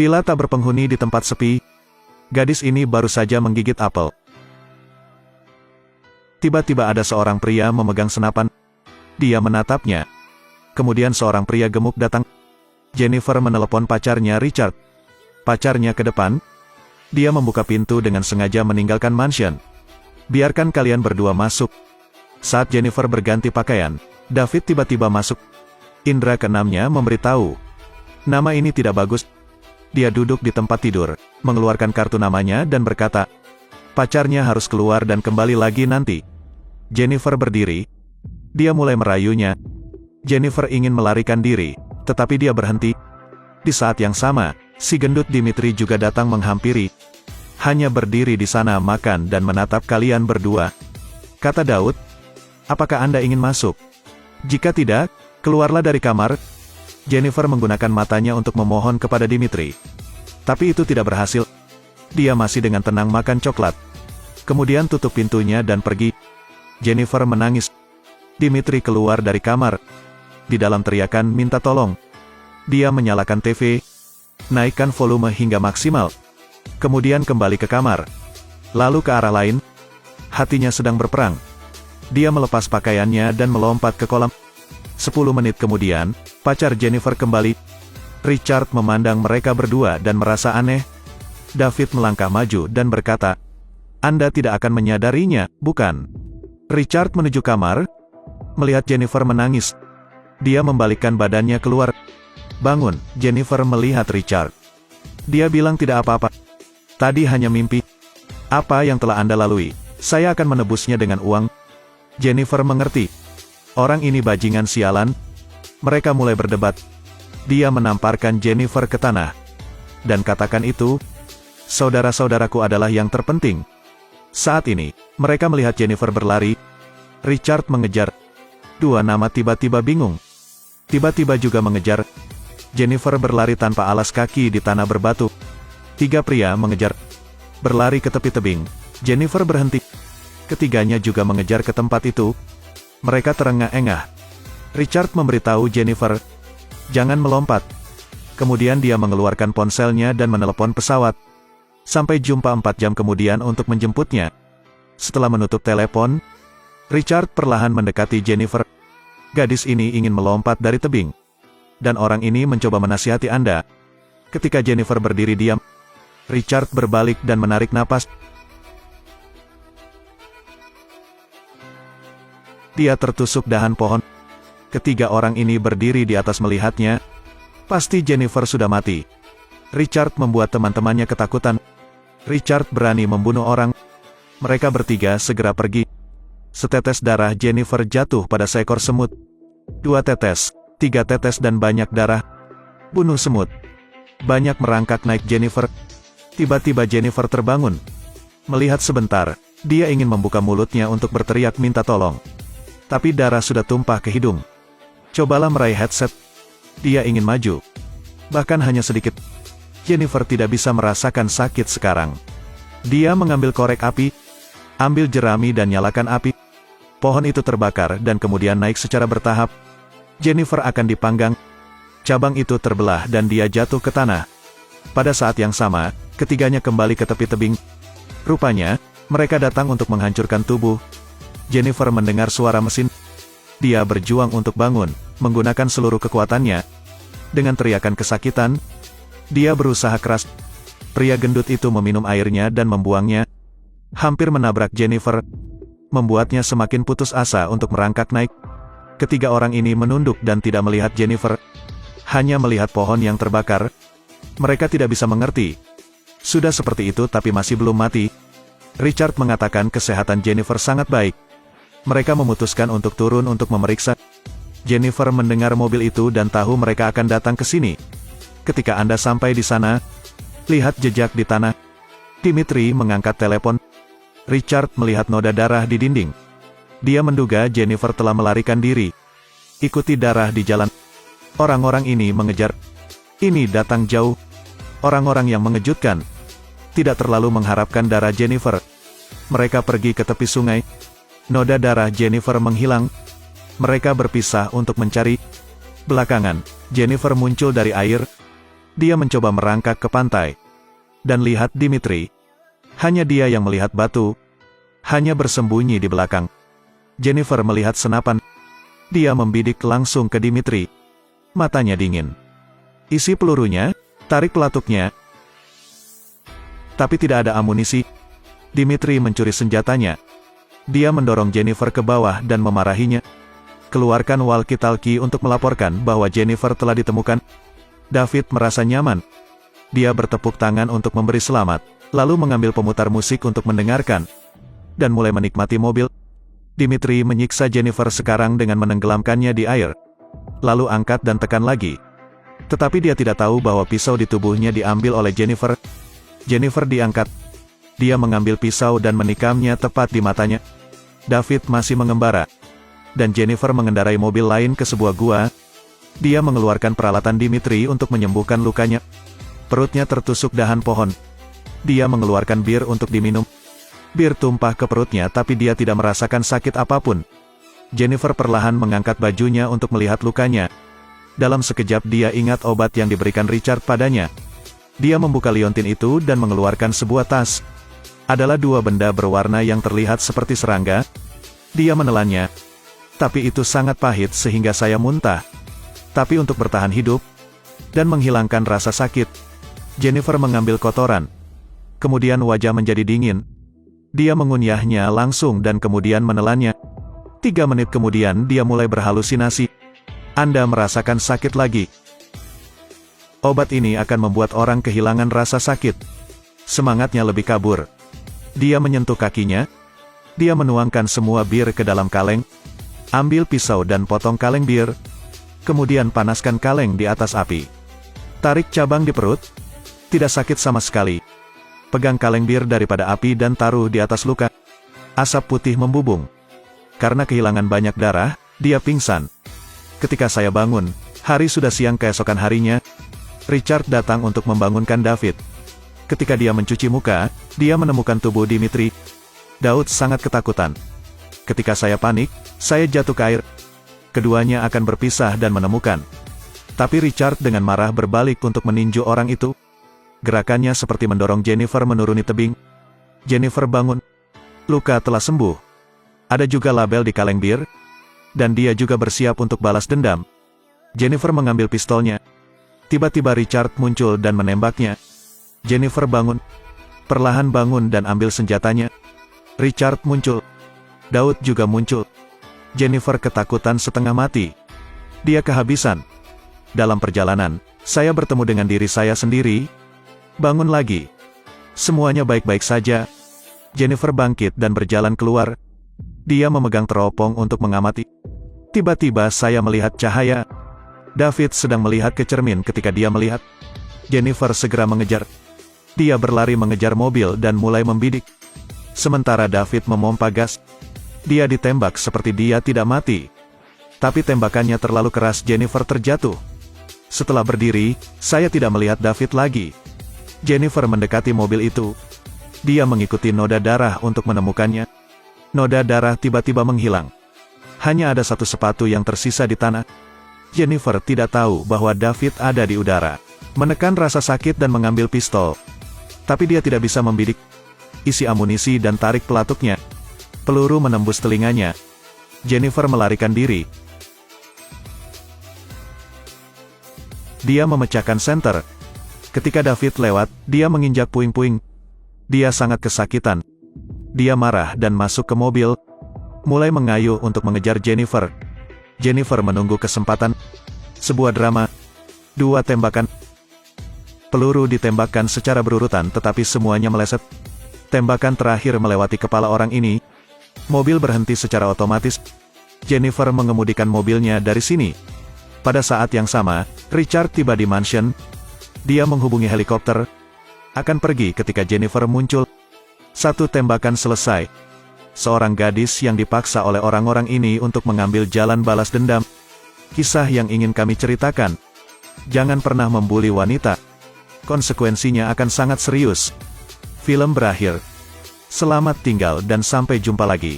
Villa tak berpenghuni di tempat sepi. Gadis ini baru saja menggigit apel. Tiba-tiba ada seorang pria memegang senapan. Dia menatapnya. Kemudian seorang pria gemuk datang. Jennifer menelepon pacarnya Richard. Pacarnya ke depan. Dia membuka pintu dengan sengaja meninggalkan mansion. Biarkan kalian berdua masuk. Saat Jennifer berganti pakaian, David tiba-tiba masuk. Indra keenamnya memberitahu. Nama ini tidak bagus. Dia duduk di tempat tidur, mengeluarkan kartu namanya dan berkata, pacarnya harus keluar dan kembali lagi nanti. Jennifer berdiri. Dia mulai merayunya. Jennifer ingin melarikan diri, tetapi dia berhenti. Di saat yang sama, si gendut Dimitri juga datang menghampiri. Hanya berdiri di sana makan dan menatap kalian berdua. Kata Daud, apakah Anda ingin masuk? Jika tidak, keluarlah dari kamar. Jennifer menggunakan matanya untuk memohon kepada Dimitri. Tapi itu tidak berhasil. Dia masih dengan tenang makan coklat. Kemudian tutup pintunya dan pergi. Jennifer menangis. Dimitri keluar dari kamar. Di dalam teriakan minta tolong. Dia menyalakan TV. Naikkan volume hingga maksimal. Kemudian kembali ke kamar. Lalu ke arah lain. Hatinya sedang berperang. Dia melepas pakaiannya dan melompat ke kolam. 10 menit kemudian, pacar Jennifer kembali. Richard memandang mereka berdua dan merasa aneh. David melangkah maju dan berkata, Anda tidak akan menyadarinya, bukan? Richard menuju kamar. Melihat Jennifer menangis. Dia membalikkan badannya keluar. Bangun, Jennifer melihat Richard. Dia bilang tidak apa-apa. Tadi hanya mimpi. Apa yang telah Anda lalui? Saya akan menebusnya dengan uang. Jennifer mengerti. Orang ini bajingan sialan. Mereka mulai berdebat. Dia menamparkan Jennifer ke tanah. Dan katakan itu, saudara-saudaraku adalah yang terpenting. Saat ini, mereka melihat Jennifer berlari. Richard mengejar. Dua nama tiba-tiba bingung. Tiba-tiba juga mengejar. Jennifer berlari tanpa alas kaki di tanah berbatu. 3 pria mengejar. Berlari ke tepi tebing. Jennifer berhenti. Ketiganya juga mengejar ke tempat itu. Mereka terengah-engah. Richard memberitahu Jennifer, jangan melompat. Kemudian dia mengeluarkan ponselnya dan menelepon pesawat. Sampai jumpa 4 jam kemudian untuk menjemputnya. Setelah menutup telepon, Richard perlahan mendekati Jennifer. Gadis ini ingin melompat dari tebing. Dan orang ini mencoba menasihati Anda. Ketika Jennifer berdiri diam, Richard berbalik dan menarik napas. Dia tertusuk dahan pohon. Ketiga orang ini berdiri di atas melihatnya. Pasti Jennifer sudah mati. Richard membuat teman-temannya ketakutan. Richard berani membunuh orang. Mereka bertiga segera pergi. Setetes darah Jennifer jatuh pada seekor semut. 2 tetes, 3 tetes dan banyak darah. Bunuh semut. Banyak merangkak naik Jennifer. Tiba-tiba Jennifer terbangun. Melihat sebentar, dia ingin membuka mulutnya untuk berteriak minta tolong. Tapi darah sudah tumpah ke hidung. Cobalah meraih headset. Dia ingin maju. Bahkan hanya sedikit. Jennifer tidak bisa merasakan sakit sekarang. Dia mengambil korek api. Ambil jerami dan nyalakan api. Pohon itu terbakar dan kemudian naik secara bertahap. Jennifer akan dipanggang. Cabang itu terbelah dan dia jatuh ke tanah. Pada saat yang sama, ketiganya kembali ke tepi tebing. Rupanya, mereka datang untuk menghancurkan tubuh. Jennifer mendengar suara mesin. Dia berjuang untuk bangun, menggunakan seluruh kekuatannya. Dengan teriakan kesakitan, dia berusaha keras. Pria gendut itu meminum airnya dan membuangnya. Hampir menabrak Jennifer, membuatnya semakin putus asa untuk merangkak naik. Ketiga orang ini menunduk dan tidak melihat Jennifer. Hanya melihat pohon yang terbakar. Mereka tidak bisa mengerti. Sudah seperti itu tapi masih belum mati. Richard mengatakan kesehatan Jennifer sangat baik. Mereka memutuskan untuk turun untuk memeriksa. Jennifer mendengar mobil itu dan tahu mereka akan datang ke sini. Ketika Anda sampai di sana, lihat jejak di tanah. Dimitri mengangkat telepon. Richard melihat noda darah di dinding. Dia menduga Jennifer telah melarikan diri. Ikuti darah di jalan. Orang-orang ini mengejar. Ini datang jauh. Orang-orang yang mengejutkan. Tidak terlalu mengharapkan darah Jennifer. Mereka pergi ke tepi sungai. Noda darah Jennifer menghilang. Mereka berpisah untuk mencari. Belakangan, Jennifer muncul dari air. Dia mencoba merangkak ke pantai. Dan lihat Dimitri. Hanya dia yang melihat batu. Hanya bersembunyi di belakang. Jennifer melihat senapan. Dia membidik langsung ke Dimitri. Matanya dingin. Isi pelurunya, tarik pelatuknya. Tapi tidak ada amunisi. Dimitri mencuri senjatanya. Dia mendorong Jennifer ke bawah dan memarahinya. Keluarkan walkie-talkie untuk melaporkan bahwa Jennifer telah ditemukan. David merasa nyaman. Dia bertepuk tangan untuk memberi selamat, lalu mengambil pemutar musik untuk mendengarkan. Dan mulai menikmati mobil. Dimitri menyiksa Jennifer sekarang dengan menenggelamkannya di air. Lalu angkat dan tekan lagi. Tetapi dia tidak tahu bahwa pisau di tubuhnya diambil oleh Jennifer. Jennifer diangkat. Dia mengambil pisau dan menikamnya tepat di matanya. David masih mengembara. Dan Jennifer mengendarai mobil lain ke sebuah gua. Dia mengeluarkan peralatan Dimitri untuk menyembuhkan lukanya. Perutnya tertusuk dahan pohon. Dia mengeluarkan bir untuk diminum. Bir tumpah ke perutnya tapi dia tidak merasakan sakit apapun. Jennifer perlahan mengangkat bajunya untuk melihat lukanya. Dalam sekejap dia ingat obat yang diberikan Richard padanya. Dia membuka liontin itu dan mengeluarkan sebuah tas. Adalah dua benda berwarna yang terlihat seperti serangga. Dia menelannya. Tapi itu sangat pahit sehingga saya muntah. Tapi untuk bertahan hidup dan menghilangkan rasa sakit, Jennifer mengambil kotoran. Kemudian wajah menjadi dingin. Dia mengunyahnya langsung dan kemudian menelannya. 3 menit kemudian dia mulai berhalusinasi. Anda merasakan sakit lagi. Obat ini akan membuat orang kehilangan rasa sakit. Semangatnya lebih kabur. Dia menyentuh kakinya. Dia menuangkan semua bir ke dalam kaleng. Ambil pisau dan potong kaleng bir. Kemudian panaskan kaleng di atas api. Tarik cabang di perut. Tidak sakit sama sekali. Pegang kaleng bir daripada api dan taruh di atas luka. Asap putih membubung. Karena kehilangan banyak darah, dia pingsan. Ketika saya bangun, hari sudah siang keesokan harinya. Richard datang untuk membangunkan David. Ketika dia mencuci muka, dia menemukan tubuh Dimitri. Daud sangat ketakutan. Ketika saya panik, saya jatuh ke air. Keduanya akan berpisah dan menemukan. Tapi Richard dengan marah berbalik untuk meninju orang itu. Gerakannya seperti mendorong Jennifer menuruni tebing. Jennifer bangun. Luka telah sembuh. Ada juga label di kaleng bir. Dan dia juga bersiap untuk balas dendam. Jennifer mengambil pistolnya. Tiba-tiba Richard muncul dan menembaknya. Jennifer bangun. Perlahan bangun dan ambil senjatanya. Richard muncul. Daud juga muncul. Jennifer ketakutan setengah mati. Dia kehabisan. Dalam perjalanan, saya bertemu dengan diri saya sendiri. Bangun lagi. Semuanya baik-baik saja. Jennifer bangkit dan berjalan keluar. Dia memegang teropong untuk mengamati. Tiba-tiba saya melihat cahaya. David sedang melihat ke cermin ketika dia melihat. Jennifer segera mengejar. Dia berlari mengejar mobil dan mulai membidik. Sementara David memompa gas. Dia ditembak seperti dia tidak mati. Tapi tembakannya terlalu keras, Jennifer terjatuh. Setelah berdiri, saya tidak melihat David lagi. Jennifer mendekati mobil itu. Dia mengikuti noda darah untuk menemukannya. Noda darah tiba-tiba menghilang. Hanya ada satu sepatu yang tersisa di tanah. Jennifer tidak tahu bahwa David ada di udara. Menekan rasa sakit dan mengambil pistol. Tapi dia tidak bisa membidik. Isi amunisi dan tarik pelatuknya. Peluru menembus telinganya. Jennifer melarikan diri. Dia memecahkan senter. Ketika David lewat, dia menginjak puing-puing. Dia sangat kesakitan. Dia marah dan masuk ke mobil. Mulai mengayuh untuk mengejar Jennifer. Jennifer menunggu kesempatan. Sebuah drama. 2 tembakan. Peluru ditembakkan secara berurutan tetapi semuanya meleset. Tembakan terakhir melewati kepala orang ini. Mobil berhenti secara otomatis. Jennifer mengemudikan mobilnya dari sini. Pada saat yang sama, Richard tiba di mansion. Dia menghubungi helikopter. Akan pergi ketika Jennifer muncul. 1 tembakan selesai. Seorang gadis yang dipaksa oleh orang-orang ini untuk mengambil jalan balas dendam. Kisah yang ingin kami ceritakan. Jangan pernah membuli wanita. Konsekuensinya akan sangat serius. Film berakhir. Selamat tinggal dan sampai jumpa lagi.